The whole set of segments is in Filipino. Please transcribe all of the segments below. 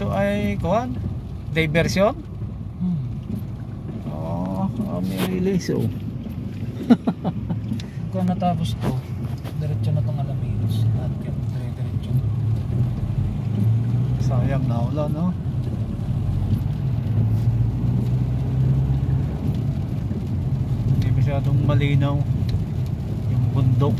diretso ay kuhan? Diversion? May release Kung natapos to, diretso na itong Alaminos at yung diretso. Sayang na ulan, no? Hindi masyadong malinaw yung bundok.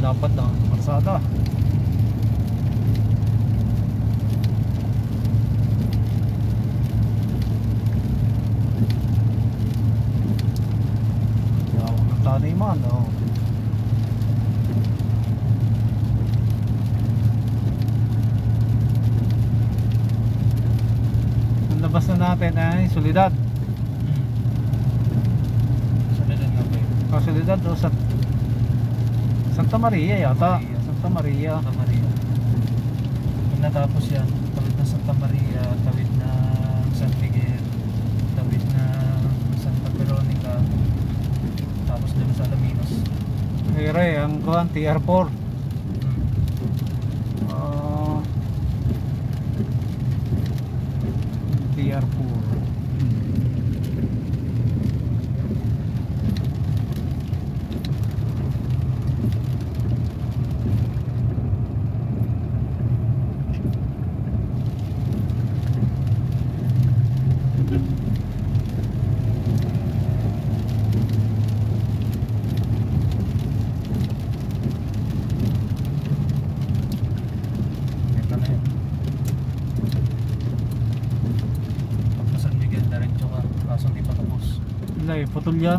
Dapat na marsada. Yawang ng taniman, oh. Ang labas na natin ay Soledad. Soledad nga ba yun? Soledad o Santa Maria yata. Santa Maria. Santa Maria. Kung natapos yan, tawid na Santa Maria, tawid na San Miguel, tawid na Santa Veronica, tapos doon sa Alaminos. Hire, ang kuhan, TR4. TR4. Putol yan.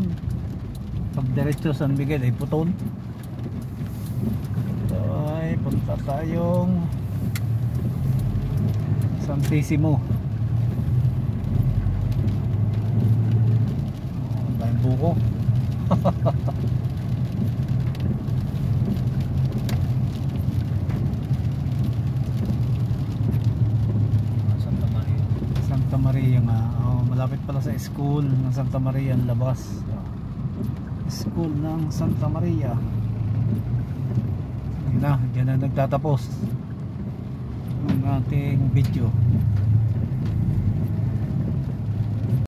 Pag diretso San Miguel ay putol. Ito ay punta tayong Santissimo. Ang daming buko. Santa Maria. Santa Maria nga. Malapit pala sa school ng Santa Maria ang labas. School ng Santa Maria. Yun na, dyan na nagtatapos ang ating video.